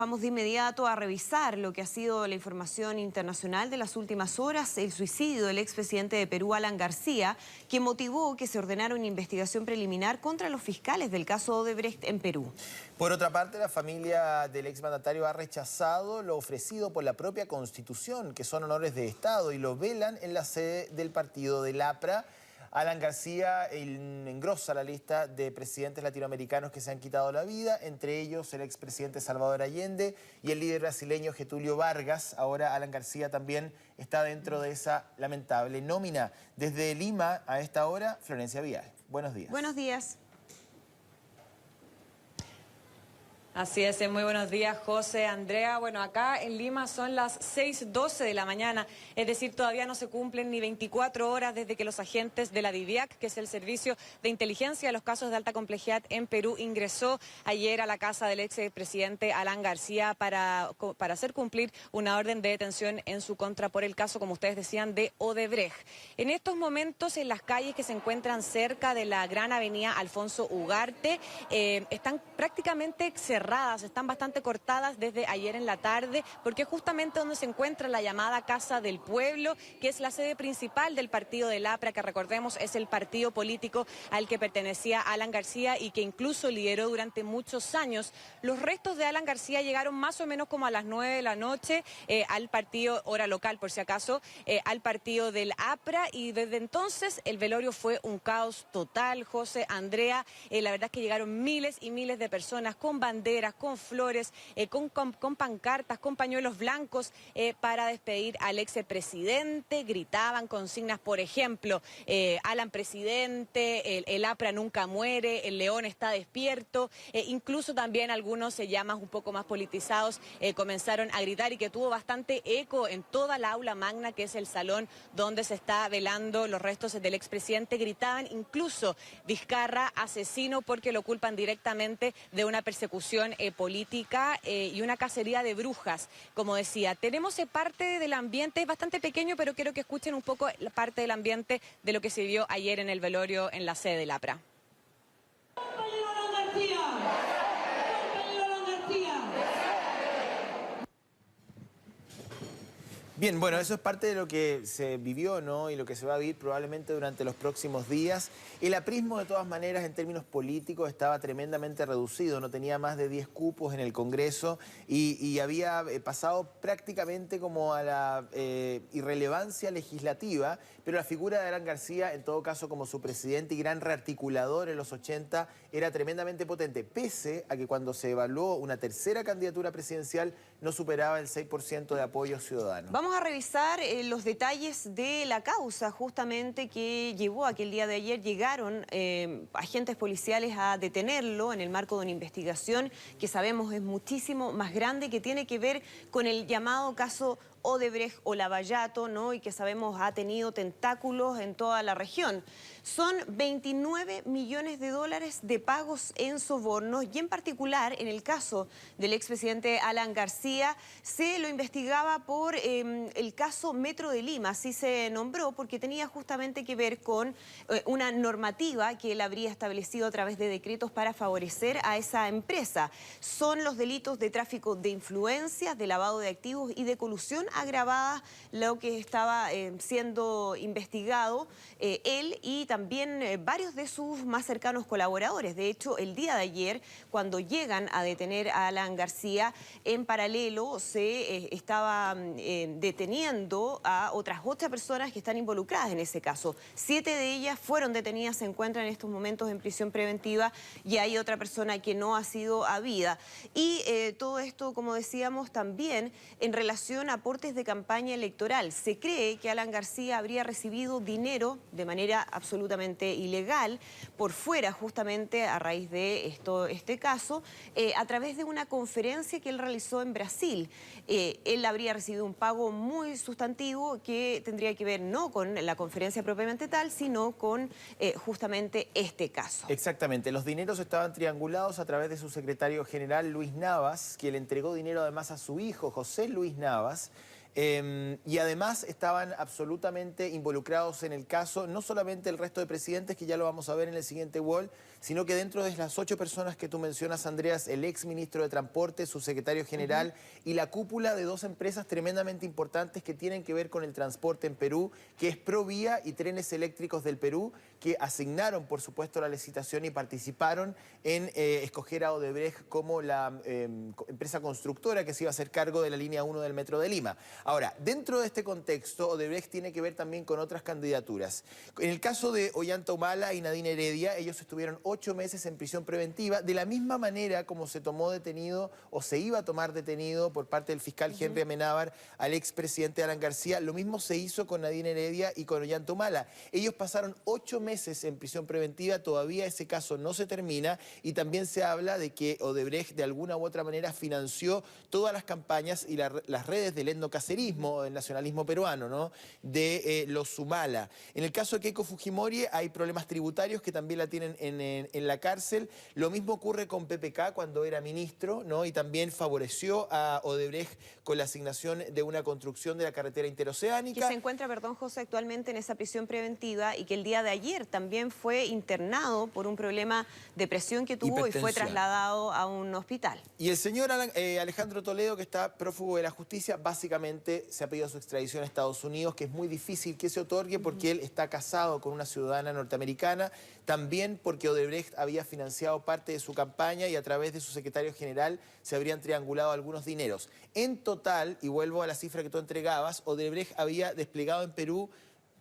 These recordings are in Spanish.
Vamos de inmediato a revisar lo que ha sido la información internacional de las últimas horas, el suicidio del expresidente de Perú, Alan García, que motivó que se ordenara una investigación preliminar contra los fiscales del caso Odebrecht en Perú. Por otra parte, la familia del exmandatario ha rechazado lo ofrecido por la propia Constitución, que son honores de Estado, y lo velan en la sede del partido del APRA. Alan García engrosa la lista de presidentes latinoamericanos que se han quitado la vida, entre ellos el expresidente Salvador Allende y el líder brasileño Getúlio Vargas. Ahora Alan García también está dentro de esa lamentable nómina. Desde Lima, a esta hora, Florencia Vial. Buenos días. Buenos días. Así es, muy buenos días, José, Andrea. Bueno, acá en Lima son las 6:12 de la mañana, es decir, todavía no se cumplen ni 24 horas desde que los agentes de la DIVIAC, que es el Servicio de Inteligencia de los Casos de Alta Complejidad en Perú, ingresó ayer a la casa del expresidente Alan García para hacer cumplir una orden de detención en su contra por el caso, como ustedes decían, de Odebrecht. En estos momentos, en las calles que se encuentran cerca de la gran avenida Alfonso Ugarte, están prácticamente cerradas, están bastante cortadas desde ayer en la tarde, porque es justamente donde se encuentra la llamada Casa del Pueblo, que es la sede principal del partido del APRA, que recordemos es el partido político al que pertenecía Alan García y que incluso lideró durante muchos años. Los restos de Alan García llegaron más o menos como a las 9 de la noche al partido, hora local por si acaso, al partido del APRA, y desde entonces el velorio fue un caos total, José, Andrea. La verdad es que llegaron miles y miles de personas con banderas, con flores, con pancartas, con pañuelos blancos para despedir al expresidente. Gritaban consignas, por ejemplo, Alan presidente, el APRA nunca muere, el león está despierto. Incluso también algunos llamas un poco más politizados comenzaron a gritar, y que tuvo bastante eco en toda la aula magna, que es el salón donde se está velando los restos del expresidente. Gritaban incluso Vizcarra asesino, porque lo culpan directamente de una persecución política y una cacería de brujas, como decía. Tenemos parte del ambiente, es bastante pequeño, pero quiero que escuchen un poco la parte del ambiente de lo que se vio ayer en el velorio en la sede del APRA. Bien, bueno, eso es parte de lo que se vivió, ¿no? Y lo que se va a vivir probablemente durante los próximos días. El aprismo, de todas maneras, en términos políticos, estaba tremendamente reducido. No tenía más de 10 cupos en el Congreso y había pasado prácticamente como a la irrelevancia legislativa, pero la figura de Alan García, en todo caso como su presidente y gran rearticulador en los 80, era tremendamente potente, pese a que cuando se evaluó una tercera candidatura presidencial no superaba el 6% de apoyo ciudadano. Vamos a revisar los detalles de la causa justamente que llevó a que el día de ayer llegaron agentes policiales a detenerlo en el marco de una investigación que sabemos es muchísimo más grande, que tiene que ver con el llamado caso Odebrecht o Lavallato, ¿no? Y que sabemos ha tenido tentáculos en toda la región. Son 29 millones de dólares de pagos en sobornos, y en particular en el caso del expresidente Alan García se lo investigaba por el caso Metro de Lima, así se nombró, porque tenía justamente que ver con una normativa que él habría establecido a través de decretos para favorecer a esa empresa. Son los delitos de tráfico de influencias, de lavado de activos y de colusión agravada lo que estaba siendo investigado él y también varios de sus más cercanos colaboradores. De hecho, el día de ayer, cuando llegan a detener a Alan García, en paralelo se estaba deteniendo a otras 8 personas que están involucradas en ese caso. 7 de ellas fueron detenidas, se encuentran en estos momentos en prisión preventiva, y hay otra persona que no ha sido habida. Y todo esto, como decíamos, también en relación a aportes de campaña electoral. Se cree que Alan García habría recibido dinero de manera absolutamente ilegal por fuera, justamente a raíz de este caso, a través de una conferencia que él realizó en Brasil. Él habría recibido un pago muy sustantivo que tendría que ver no con la conferencia propiamente tal, sino con justamente este caso. Exactamente, los dineros estaban triangulados a través de su secretario general Luis Navas, quien le entregó dinero además a su hijo José Luis Navas, Y además estaban absolutamente involucrados en el caso, no solamente el resto de presidentes, que ya lo vamos a ver en el siguiente wall, sino que dentro de las 8 personas que tú mencionas, Andreas, el ex ministro de Transporte, su secretario general y la cúpula de 2 empresas tremendamente importantes que tienen que ver con el transporte en Perú, que es Provía y Trenes Eléctricos del Perú, que asignaron, por supuesto, la licitación y participaron en escoger a Odebrecht como la empresa constructora que se iba a hacer cargo de la línea 1 del Metro de Lima. Ahora, dentro de este contexto, Odebrecht tiene que ver también con otras candidaturas. En el caso de Ollanta Humala y Nadine Heredia, ellos estuvieron 8 meses en prisión preventiva, de la misma manera como se tomó detenido o se iba a tomar detenido por parte del fiscal Henry Amenábar al expresidente Alan García. Lo mismo se hizo con Nadine Heredia y con Ollanta Humala. Ellos pasaron 8 meses en prisión preventiva, todavía ese caso no se termina y también se habla de que Odebrecht de alguna u otra manera financió todas las campañas y las redes del etnocacerismo, el nacionalismo peruano, ¿no?, de los Humala. En el caso de Keiko Fujimori hay problemas tributarios que también la tienen en la cárcel. Lo mismo ocurre con PPK cuando era ministro, ¿no?, y también favoreció a Odebrecht con la asignación de una construcción de la carretera interoceánica. Que se encuentra, perdón, José, actualmente en esa prisión preventiva y que el día de ayer también fue internado por un problema de presión que tuvo y fue trasladado a un hospital. Y el señor Alejandro Toledo, que está prófugo de la justicia, básicamente se ha pedido su extradición a Estados Unidos, que es muy difícil que se otorgue porque él está casado con una ciudadana norteamericana, también porque Odebrecht había financiado parte de su campaña y a través de su secretario general se habrían triangulado algunos dineros. En total, y vuelvo a la cifra que tú entregabas, Odebrecht había desplegado en Perú,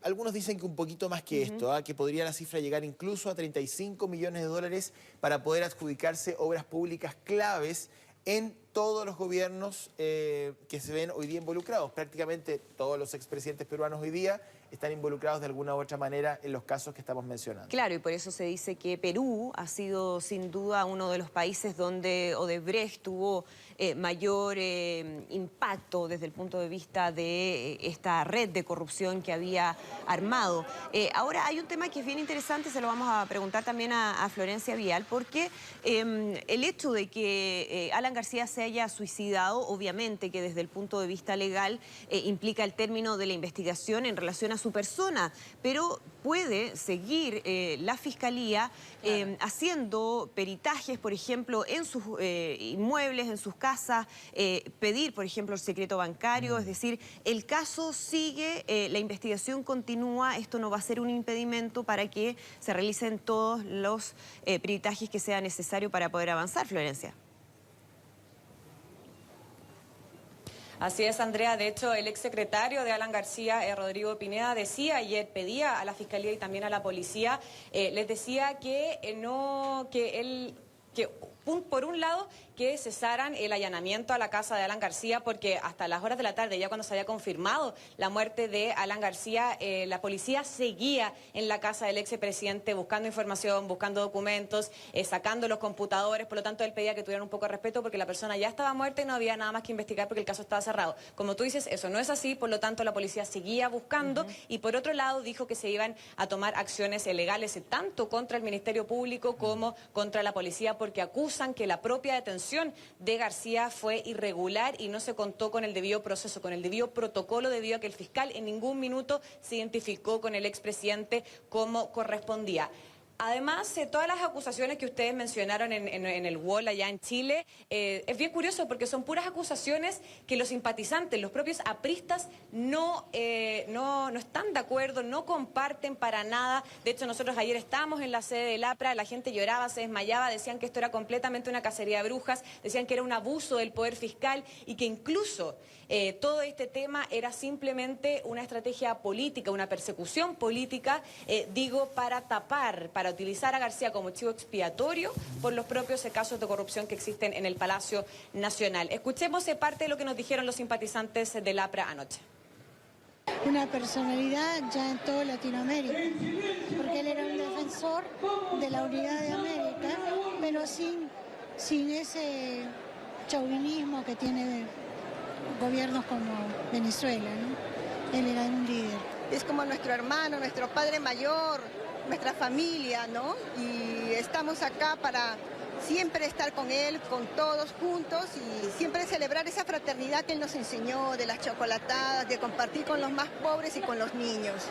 algunos dicen que un poquito más que esto, que podría la cifra llegar incluso a 35 millones de dólares para poder adjudicarse obras públicas claves en todos los gobiernos que se ven hoy día involucrados. Prácticamente todos los expresidentes peruanos hoy día están involucrados de alguna u otra manera en los casos que estamos mencionando. Claro, y por eso se dice que Perú ha sido sin duda uno de los países donde Odebrecht tuvo mayor impacto desde el punto de vista de esta red de corrupción que había armado. Ahora hay un tema que es bien interesante, se lo vamos a preguntar también a Florencia Vial, porque el hecho de que Alan García se haya suicidado, obviamente que desde el punto de vista legal implica el término de la investigación en relación a su persona, pero puede seguir la Fiscalía haciendo peritajes, por ejemplo, en sus inmuebles, en sus casas, pedir, por ejemplo, el secreto bancario, es decir, el caso sigue, la investigación continúa, esto no va a ser un impedimento para que se realicen todos los peritajes que sea necesario para poder avanzar, Florencia. Así es, Andrea. De hecho, el exsecretario de Alan García, Rodrigo Pineda, decía ayer, pedía a la Fiscalía y también a la policía, les decía que por un lado, que cesaran el allanamiento a la casa de Alan García, porque hasta las horas de la tarde, ya cuando se había confirmado la muerte de Alan García, la policía seguía en la casa del expresidente buscando información, buscando documentos, sacando los computadores. Por lo tanto, él pedía que tuvieran un poco de respeto porque la persona ya estaba muerta y no había nada más que investigar porque el caso estaba cerrado. Como tú dices, eso no es así, por lo tanto, la policía seguía buscando y por otro lado dijo que se iban a tomar acciones legales tanto contra el Ministerio Público como contra la policía, porque acusan que la propia detención de García fue irregular y no se contó con el debido proceso, con el debido protocolo, debido a que el fiscal en ningún minuto se identificó con el expresidente como correspondía. Además, todas las acusaciones que ustedes mencionaron en el wall allá en Chile, es bien curioso porque son puras acusaciones que los simpatizantes, los propios apristas, no están de acuerdo, no comparten para nada. De hecho, nosotros ayer estábamos en la sede del APRA, la gente lloraba, se desmayaba, decían que esto era completamente una cacería de brujas, decían que era un abuso del poder fiscal y que incluso todo este tema era simplemente una estrategia política, una persecución política, para tapar, para utilizar a García como chivo expiatorio por los propios casos de corrupción que existen en el Palacio Nacional. Escuchemos parte de lo que nos dijeron los simpatizantes del APRA anoche. Una personalidad ya en toda Latinoamérica, porque él era un defensor de la unidad de América, pero sin ese chauvinismo que tiene gobiernos como Venezuela, ¿no? Él era un líder. Es como nuestro hermano, nuestro padre mayor, nuestra familia, ¿no? Y estamos acá para siempre estar con él, con todos juntos y siempre celebrar esa fraternidad que él nos enseñó, de las chocolatadas, de compartir con los más pobres y con los niños.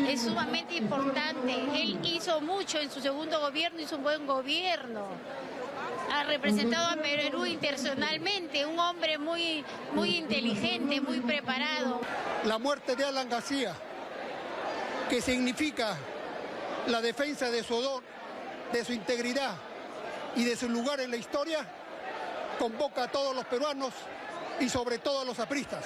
Es sumamente importante. Él hizo mucho en su segundo gobierno, hizo un buen gobierno. Ha representado a Perú internacionalmente, un hombre muy inteligente, muy preparado. La muerte de Alan García, que significa la defensa de su honor, de su integridad y de su lugar en la historia, convoca a todos los peruanos y sobre todo a los apristas.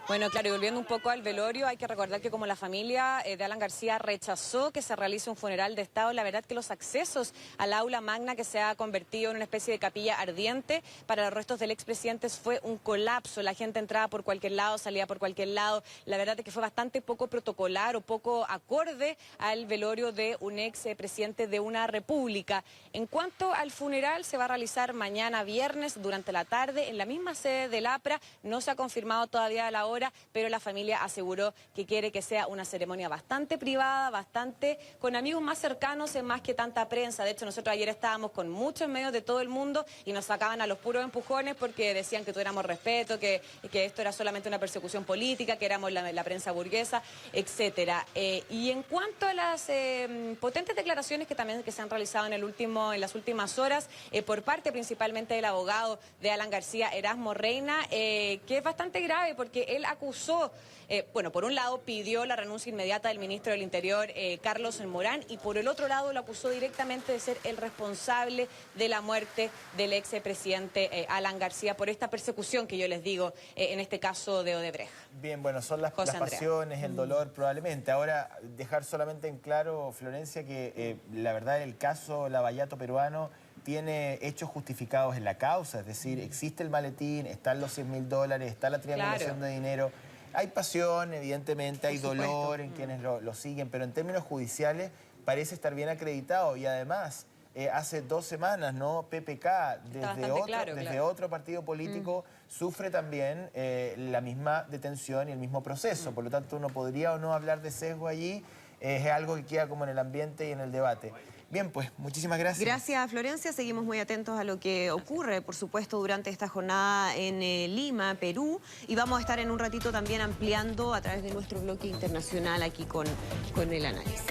Bueno, claro, y volviendo un poco al velorio, hay que recordar que como la familia de Alan García rechazó que se realice un funeral de Estado, la verdad que los accesos al aula magna, que se ha convertido en una especie de capilla ardiente para los restos del expresidente, fue un colapso. La gente entraba por cualquier lado, salía por cualquier lado. La verdad es que fue bastante poco protocolar o poco acorde al velorio de un expresidente de una república. En cuanto al funeral, se va a realizar mañana viernes durante la tarde en la misma sede del APRA. No se ha confirmado todavía la hora, pero la familia aseguró que quiere que sea una ceremonia bastante privada, bastante con amigos más cercanos, más que tanta prensa. De hecho, nosotros ayer estábamos con muchos medios de todo el mundo y nos sacaban a los puros empujones porque decían que tuviéramos respeto, que esto era solamente una persecución política, que éramos la prensa burguesa, etcétera. Y en cuanto a las potentes declaraciones que se han realizado en las últimas horas, por parte principalmente del abogado de Alan García, Erasmo Reina, que es bastante grave porque él acusó, por un lado pidió la renuncia inmediata del ministro del Interior, Carlos Morán, y por el otro lado lo acusó directamente de ser el responsable de la muerte del expresidente Alan García por esta persecución que yo les digo, en este caso de Odebrecht. Bien, bueno, son las pasiones, el dolor probablemente. Ahora, dejar solamente en claro, Florencia, que la verdad el caso Lavallato peruano tiene hechos justificados en la causa, es decir, existe el maletín, están los $100.000, está la triangulación de dinero. Hay pasión, evidentemente, hay dolor en quienes lo siguen, pero en términos judiciales parece estar bien acreditado y además hace 2 semanas, ¿no? PPK, desde otro partido político, sufre también la misma detención y el mismo proceso. Por lo tanto, uno podría o no hablar de sesgo allí, es algo que queda como en el ambiente y en el debate. Bien, pues, muchísimas gracias. Gracias, Florencia. Seguimos muy atentos a lo que ocurre, por supuesto, durante esta jornada en Lima, Perú. Y vamos a estar en un ratito también ampliando a través de nuestro bloque internacional aquí con el análisis.